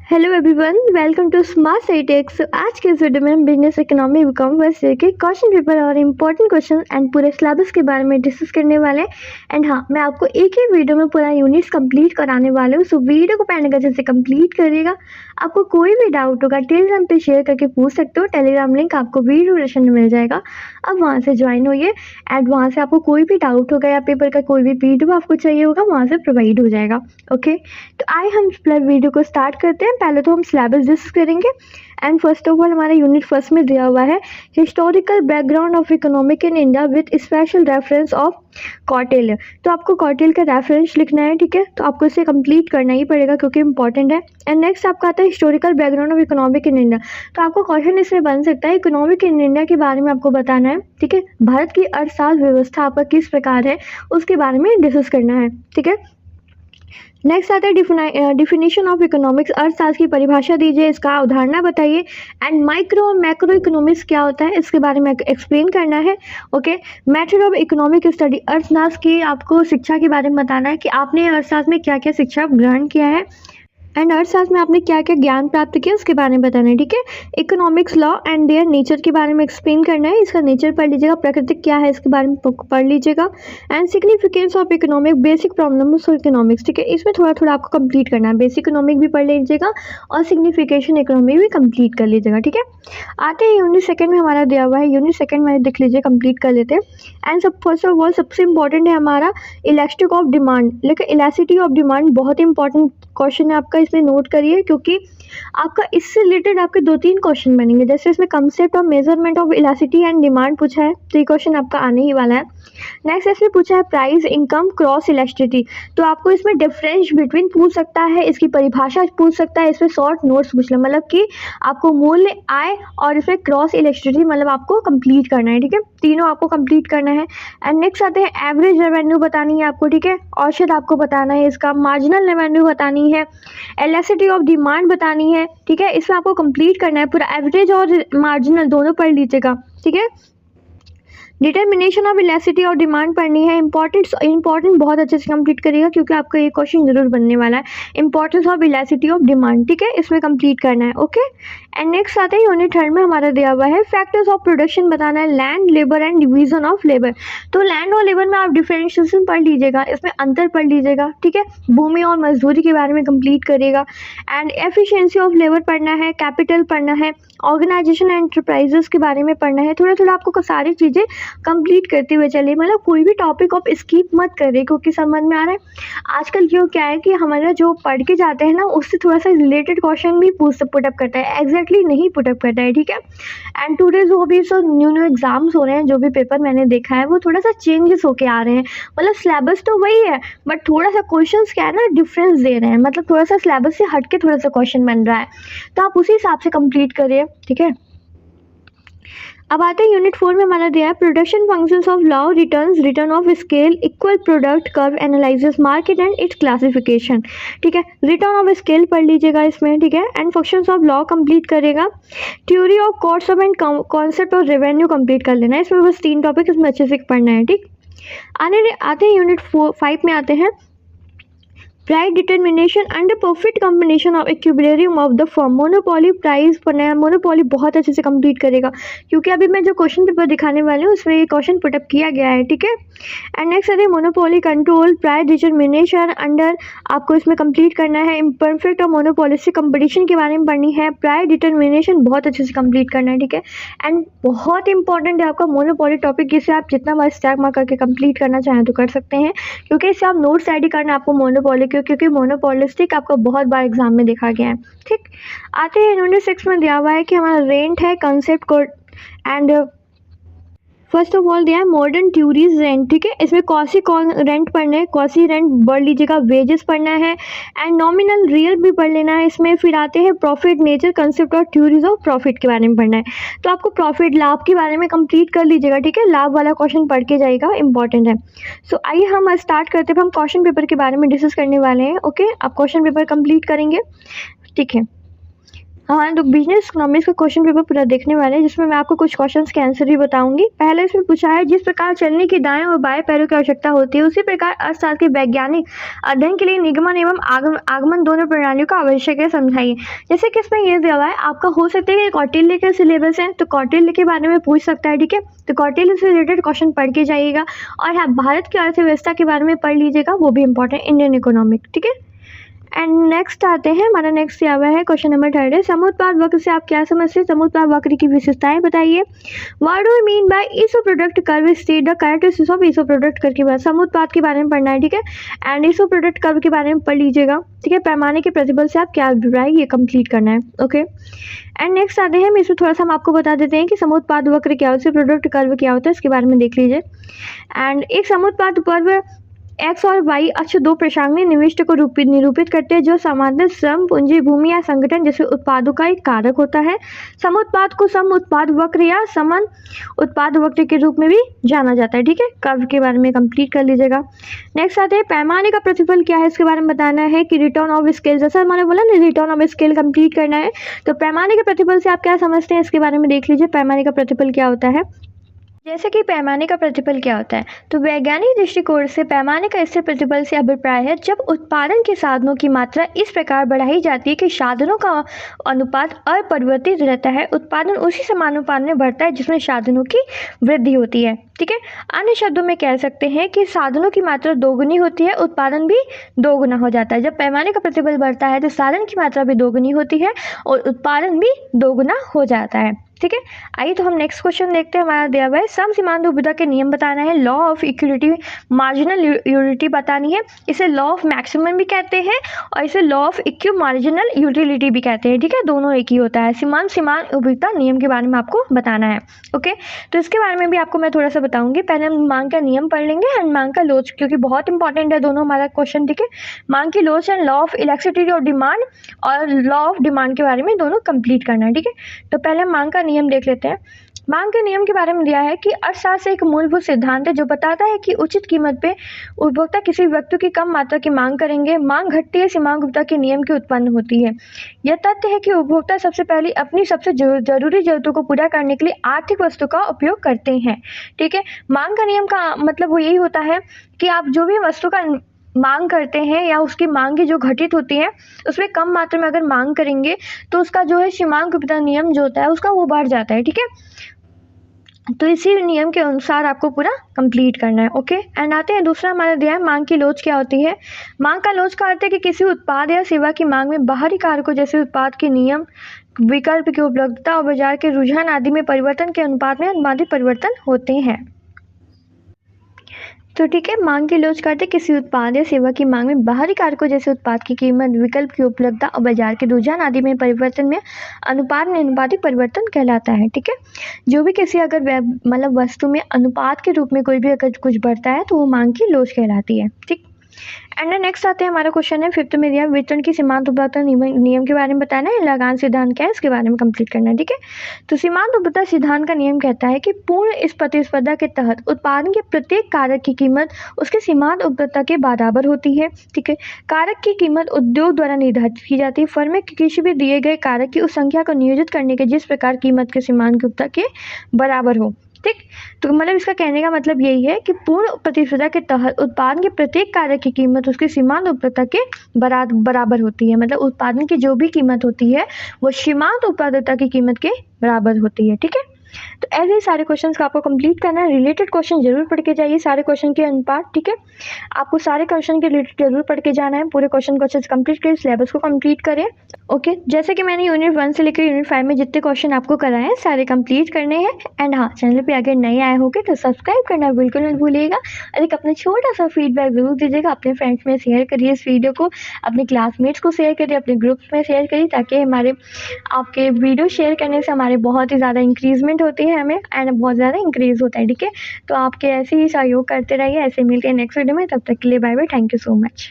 Hello everyone, welcome to smart Scitex. आज के इस वीडियो में हम बिजनेस इकोनॉमी कॉमर्स के क्वेश्चन पेपर और इम्पोर्टेंट क्वेश्चन एंड पूरे सिलेबस के बारे में डिस्कस करने वाले हैं। एंड हाँ, मैं आपको एक ही वीडियो में पूरा यूनिट्स कंप्लीट कराने वाले हूँ। सो वीडियो को पहले अच्छे से कंप्लीट करिएगा। आपको कोई भी डाउट होगा टेलीग्राम पे शेयर करके पूछ सकते हो। टेलीग्राम लिंक आपको वीडियो डिस्क्रिप्शन में मिल जाएगा। अब वहाँ से ज्वाइन होइए एंड वहाँ से आपको कोई भी डाउट होगा या पेपर का कोई भी पीडीएफ आपको चाहिए होगा वहाँ से प्रोवाइड हो जाएगा। ओके, तो आइए हम वीडियो को स्टार्ट करते हैं। पहले तो हम सिलेबस डिस्कस करेंगे एंड फर्स्ट ऑफ ऑल हमारा यूनिट फर्स्ट में दिया हुआ है historical background of economic in India with special reference of Kautilya. तो आपको कौटिल्य का रेफरेंस लिखना है, ठीक है। तो आपको इसे कंप्लीट करना ही पड़ेगा क्योंकि इंपॉर्टेंट है। एंड नेक्स्ट आपका आता है historical background of economic in India. तो आपको क्वेश्चन इसमें बन सकता है इकोनॉमिक इन इंडिया के बारे में आपको बताना है, ठीक है। भारत की अर्थशास्त्र व्यवस्था आपका किस प्रकार है उसके बारे में डिस्कस करना है, ठीक है। नेक्स्ट आता है डिफिनेशन ऑफ इकोनॉमिक्स। अर्थशास्त्र की परिभाषा दीजिए, इसका अवधारणा बताइए। एंड माइक्रो और मैक्रो इकोनॉमिक्स क्या होता है इसके बारे में एक्सप्लेन करना है। Okay, method of economic study, अर्थशास्त्र की आपको शिक्षा के बारे में बताना है कि आपने अर्थशास्त्र में क्या क्या शिक्षा ग्रहण किया है एंड अर्थशास्त्र में आपने क्या क्या ज्ञान प्राप्त किया उसके बारे में बताना है, ठीक है। Economics law and their nature के बारे में एक्सप्लेन करना है। इसका नेचर पढ़ लीजिएगा, प्रकृति क्या है इसके बारे में पढ़ लीजिएगा। And significance of economic, basic problems of economics, ठीक है। इसमें थोड़ा थोड़ा आपको कंप्लीट करना है। बेसिक इकोनॉमिक भी पढ़ लीजिएगा और सिग्निफिकेशन इकोनॉमिक भी कंप्लीट कर लीजिएगा, ठीक है। आते हैं यूनिट सेकंड में हमारा दिया हुआ है, यूनिट सेकंड में देख लीजिए, कंप्लीट कर लेते हैं। एंड फर्स्ट ऑफ ऑल सबसे इंपॉर्टेंट है हमारा इलास्टिक ऑफ डिमांड। लेकिन इलास्टिसिटी ऑफ डिमांड बहुत इंपॉर्टेंट क्वेश्चन है आपका, इसमें नोट करिए क्योंकि आपका इससे रिलेटेड आपके 2-3 क्वेश्चन बनेंगे। जैसे इसमें concept of measurement of elasticity and demand पूछा है, तो ये क्वेश्चन आपका आने ही वाला है। नेक्स्ट इसमें पूछा है प्राइस इनकम क्रॉस इलास्टिसिटी। तो आपको इसमें डिफरेंस बिटवीन पूछ सकता है, इसकी परिभाषा पूछ सकता है, इसमें शॉर्ट नोट्स पूछ लें, मतलब कि आपको मूल्य आय और इसमें क्रॉस इलास्टिसिटी मतलब आपको कंप्लीट करना है, ठीक है। तीनों आपको कंप्लीट करना है। एंड नेक्स्ट आते हैं एवरेज रेवेन्यू बतानी है आपको, ठीक है। औसत आपको बताना है इसका, मार्जिनल रेवेन्यू बतानी है, इलास्टिसिटी ऑफ डिमांड बतानी है, ठीक है। इसमें आपको कंप्लीट करना है पूरा, एवरेज और मार्जिनल दोनों पढ़ लीजिएगा, ठीक है। डिटर्मिनेशन ऑफ इलास्टिसिटी और डिमांड पढ़नी है। इंपॉर्टेंट बहुत अच्छे से कंप्लीट करिएगा क्योंकि आपका ये क्वेश्चन जरूर बनने वाला है। Importance of elasticity of demand, ठीक है, इसमें कंप्लीट करना है। ओके, एंड नेक्स्ट आता है यूनिट थर्ड में हमारा दिया हुआ है फैक्टर्स ऑफ प्रोडक्शन बताना है, land, labour and division of labour. तो लैंड और लेबर में आप डिफरेंशिएशन पढ़ लीजिएगा, इसमें अंतर पढ़ लीजिएगा, ठीक है। भूमि और मजदूरी के बारे में कंप्लीट करिएगा। एंड एफिशिएंसी ऑफ लेबर पढ़ना है, कैपिटल पढ़ना है, ऑर्गेनाइजेशन एंड एंटरप्राइजेस के बारे में पढ़ना है। थोड़ा थोड़ा आपको सारी चीज़ें कंप्लीट करते हुए चलिए, मतलब कोई भी टॉपिक आप स्किप मत करिए क्योंकि समझ में आ रहा है आजकल ये क्या है कि हमारा जो पढ़ के जाते हैं ना उससे थोड़ा सा रिलेटेड क्वेश्चन भी पुटअप करता है, एग्जैक्टली नहीं पुटअप करता है, ठीक है। एंड टूडे जो भी सो न्यू एग्जाम्स हो रहे हैं, जो भी पेपर मैंने देखा है वो थोड़ा सा चेंजेस होके आ रहे हैं। मतलब सिलेबस तो वही है बट थोड़ा सा क्वेश्चन क्या है ना डिफरेंस दे रहे हैं, मतलब थोड़ा सा सिलेबस से हट के थोड़ा सा क्वेश्चन बन रहा है, तो आप उसी हिसाब से कंप्लीट करिए, ठीक है। अब आते हैं यूनिट 4 में हमारा दिया है production functions of law, returns, return of scale, equal product curve analysis, market and it's classification, ठीक है। रिटर्न ऑफ स्केल पढ़ लीजिएगा इसमें, ठीक है। And functions of law complete करेगा। Theory of cost of and concept of revenue complete कर लेना है। इसमें बस 3 टॉपिक इसमें अच्छे से पढ़ना है, ठीक। आते हैं यूनिट 5 में आते हैं price determination and profit combination of equilibrium of the firm. Monopoly price पढ़ना है, मोनोपोली बहुत अच्छे से कंप्लीट करेगा क्योंकि अभी मैं जो क्वेश्चन पेपर दिखाने वाले हूँ उसमें ये क्वेश्चन पुटअप किया गया है, ठीक है। एंड नेक्स्ट है monopoly control, price determination under आपको इसमें कंप्लीट करना है। इम्परफेक्ट और मोनोपोलिस्टिक कंपटीशन के बारे में पढ़नी है। प्राइस डिटर्मिनेशन बहुत अच्छे से कंप्लीट करना है, ठीक है। एंड बहुत इंपॉर्टेंट है आपका मोनोपोली टॉपिक, जिसे आप जितना बार स्टैक मार्क करके कंप्लीट करना चाहें तो कर सकते हैं क्योंकि इससे आप नोट्स रेडी करना है आपको मोनोपोली, क्योंकि मोनोपोलिस्टिक आपको बहुत बार एग्जाम में देखा गया है, ठीक। आते हैं यूनिट 6 में दिया हुआ है कि हमारा रेंट है, concept code and first of all दिया है मॉडर्न थ्योरीज रेंट, ठीक है। इसमें कॉसी रेंट पढ़ना है, कॉसी रेंट पढ़ लीजिएगा, वेजेस पढ़ना है एंड नॉमिनल रियल भी पढ़ लेना है इसमें। फिर आते हैं प्रॉफिट, नेचर, कंसेप्ट और थ्योरीज ऑफ प्रॉफिट के बारे में पढ़ना है। तो आपको प्रॉफिट लाभ के बारे में कंप्लीट कर लीजिएगा, ठीक है। लाभ वाला क्वेश्चन पढ़ के जाएगा, इंपॉर्टेंट है। सो आइए हम स्टार्ट करते हैं। हम क्वेश्चन पेपर के बारे में डिस्कस करने वाले हैं, ओके। आप क्वेश्चन पेपर कंप्लीट करेंगे, ठीक है। हाँ, तो बिजनेस इकोनॉमिक्स का क्वेश्चन पेपर पूरा देखने वाले हैं, जिसमें मैं आपको कुछ क्वेश्चंस के आंसर भी बताऊंगी। पहले इसमें पूछा है, जिस प्रकार चलने के दाएं और बाएं पैरों की आवश्यकता होती है, उसी प्रकार अर्थशास्त्र के वैज्ञानिक अध्ययन के लिए निगमन एवं आगमन दोनों प्रणालियों का आवश्यक है, समझाइए। जैसे कि इसमें ये दिया हुआ है, आपका हो सकता है कि कौटिल्य के सिलेबस है, तो कौटिल्य के बारे में पूछ सकता है, ठीक है। तो कौटिल्य से रिलेटेड क्वेश्चन पढ़ के जाइएगा। और हाँ, भारत की अर्थव्यवस्था के बारे में पढ़ लीजिएगा, वो भी इंपॉर्टेंट, इंडियन इकोनॉमिक, ठीक है। एंड नेक्स्ट आते हैं, हमारा नेक्स्ट दिया हुआ है क्वेश्चन नंबर 3 है, समुत्पाद वक्र से आप क्या समझते हैं? समुत्पाद वक्र की विशेषताएं बताइए। What do you mean by iso product curve? State the characteristics of iso product curve के बाद समुत्पाद के बारे में पढ़ना है, ठीक है। एंड इसो प्रोडक्ट कर्व के बारे में पढ़ लीजिएगा, ठीक है। पैमाने के प्रतिबल से आप क्या अभिप्राय, ये कंप्लीट करना है, ओके। एंड नेक्स्ट आते हैं, इसमें थोड़ा सा हम आपको बता देते हैं कि समुत्पाद वक्र क्या होता है, प्रोडक्ट कर्व क्या होता है, इसके बारे में देख लीजिए। एंड एक समुत्पाद पर्व एक्स और वाई अक्ष दो प्रशांगीय निविष्ट को निरूपित करते हैं, जो समांतर श्रम, पूंजी, भूमि या संगठन जैसे उत्पादों का एक कारक होता है। समुत्पाद को सम उत्पाद वक्र या समान उत्पाद वक्र के रूप में भी जाना जाता है, ठीक है। कर्व के बारे में कंप्लीट कर लीजिएगा। नेक्स्ट आते हैं, पैमाने का प्रतिफल क्या है, इसके बारे में बताना है कि रिटर्न ऑफ स्केल, जैसा मैंने बोला ना, रिटर्न ऑफ स्केल कंप्लीट करना है। तो पैमाने के प्रतिफल से आप क्या समझते हैं, इसके बारे में देख लीजिए। पैमाने का प्रतिफल क्या होता है, जैसे कि पैमाने का प्रतिफल क्या होता है, तो वैज्ञानिक दृष्टिकोण से पैमाने का इससे प्रतिफल से अभिप्राय है, जब उत्पादन के साधनों की मात्रा इस प्रकार बढ़ाई जाती है कि साधनों का अनुपात अपरिवर्तित रहता है, उत्पादन उसी समानुपात में बढ़ता है जिसमें साधनों की वृद्धि होती है, ठीक है। अन्य शब्दों में कह सकते हैं कि साधनों की मात्रा दोगुनी होती है, उत्पादन भी दोगुना हो जाता है। जब पैमाने का प्रतिफल बढ़ता है तो साधन की मात्रा भी दोगुनी होती है और उत्पादन भी दोगुना हो जाता है, ठीक है। आइए तो हम नेक्स्ट क्वेश्चन देखते हैं। हमारा दिया हुआ है, सम सीमांत उपयोगिता के नियम बताना है, law of equality, marginal utility बतानी है, इसे लॉ ऑफ मैक्सिमम भी कहते हैं और इसे लॉ ऑफ इक्यू मार्जिनल यूटिलिटी भी कहते हैं, ठीक है। दोनों एक ही होता है। सीमांत उपयोगिता नियम के बारे में आपको बताना है, ओके। तो इसके बारे में भी आपको मैं थोड़ा सा बताऊंगी। पहले हम मांग का नियम पढ़ लेंगे एंड मांग का लोच, क्योंकि बहुत इंपॉर्टेंट है दोनों हमारा क्वेश्चन, ठीक है। मांग की लोच एंड लॉ ऑफ इलेक्ट्रिसिटी और डिमांड और लॉ ऑफ डिमांड के बारे में दोनों कंप्लीट करना है, ठीक है। तो पहले मांग का नियम देख लेते हैं। मांग के नियम के बारे में दिया है कि अर्थशास्त्र एक मूलभूत सिद्धांत है जो बताता है कि उचित कीमत पे उपभोक्ता किसी वस्तु की कम मात्रा की मांग करेंगे। मांग घटती है सीमांत उपयोगिता के नियम की उत्पन्न होती है। यह तथ्य है कि उपभोक्ता सबसे पहले अपनी सबसे जरूरी जरूरतों को पूरा करने के लिए आर्थिक वस्तु का उपयोग करते हैं, ठीक है। मांग का नियम का मतलब वो यही होता है कि आप जो भी वस्तु का मांग करते हैं या उसकी मांगे जो घटित होती है उसमें कम मात्रा में अगर मांग करेंगे तो उसका जो है सीमांत उपयोगिता नियम जो होता है उसका वो बढ़ जाता है, ठीक है। तो इसी नियम के अनुसार आपको पूरा कंप्लीट करना है, ओके। एंड आते हैं दूसरा हमारा दिया है, मांग की लोच क्या होती है। मांग का लोच का अर्थ है कि किसी उत्पाद या सेवा की मांग में बाहरी कारकों जैसे उत्पाद के नियम, विकल्प की उपलब्धता और बाजार के रुझान आदि में परिवर्तन के अनुपात में अनुमानित परिवर्तन होते हैं। तो ठीक है, मांग की लोच करते किसी उत्पाद या सेवा की मांग में बाहरी कारकों जैसे उत्पाद की कीमत, विकल्प की उपलब्धता और बाजार के रुझान आदि में परिवर्तन में अनुपात में अनुपातिक परिवर्तन कहलाता है, ठीक है। जो भी किसी अगर मतलब वस्तु में अनुपात के रूप में कोई भी अगर कुछ बढ़ता है तो वो मांग की लोच कहलाती है, ठीक। एंड नेक्स्ट आते हैं, हमारा क्वेश्चन है 5th में दिया, वितरण की सीमांत उपयोगिता नियम के बारे में बताना है, लगान सिद्धांत क्या है इसके बारे में कंप्लीट करना है, ठीक है। तो सीमांत उपयोगिता सिद्धांत का नियम कहता है कि पूर्ण इस प्रतिस्पर्धा के तहत उत्पादन के प्रत्येक कारक की कीमत उसके सीमांत उपयोगिता के बराबर होती है, ठीक है। कारक की कीमत उद्योग द्वारा निर्धारित की जाती है। फर्म में किसी भी दिए गए कारक की उस संख्या को नियोजित करने के जिस प्रकार कीमत के सीमांत उपयोगिता के बराबर हो, ठीक। तो मतलब इसका कहने का मतलब यही है कि पूर्ण प्रतिस्पर्धा के तहत उत्पादन के प्रत्येक कारक की कीमत उसकी सीमांत उपयोगिता के बराबर होती है। मतलब उत्पादन की जो भी कीमत होती है वो सीमांत उपयोगिता की कीमत के बराबर होती है, ठीक है। तो ऐसे ही सारे क्वेश्चंस का आपको कंप्लीट करना है। रिलेटेड क्वेश्चन जरूर पढ़ के जाइए, सारे क्वेश्चन के अनुपात, ठीक है। आपको सारे क्वेश्चन के रिलेटेड जरूर पढ़ के जाना है। पूरे क्वेश्चन को अच्छे से कंप्लीट करें, सिलेबस को कंप्लीट करें, ओके। जैसे कि मैंने यूनिट 1 से लेकर यूनिट 5 में जितने क्वेश्चन आपको कराए हैं सारे कंप्लीट करने हैं। एंड हाँ, चैनल पे अगर नए आए होंगे तो सब्सक्राइब करना बिल्कुल मत भूलिएगा। और एक अपना छोटा सा फीडबैक जरूर दीजिएगा। अपने फ्रेंड्स में शेयर करिए इस वीडियो को, अपने क्लासमेट्स को शेयर करिए, अपने ग्रुप्स में शेयर करिए, ताकि हमारे आपके वीडियो शेयर करने से हमारे बहुत ही ज़्यादा इंक्रीजमेंट होती है हमें, एंड बहुत ज़्यादा इंक्रीज़ होता है, ठीक है। तो आपके ऐसे ही सहयोग करते रहिए। ऐसे मिलते हैं नेक्स्ट वीडियो में, तब तक के लिए bye bye, thank you so much.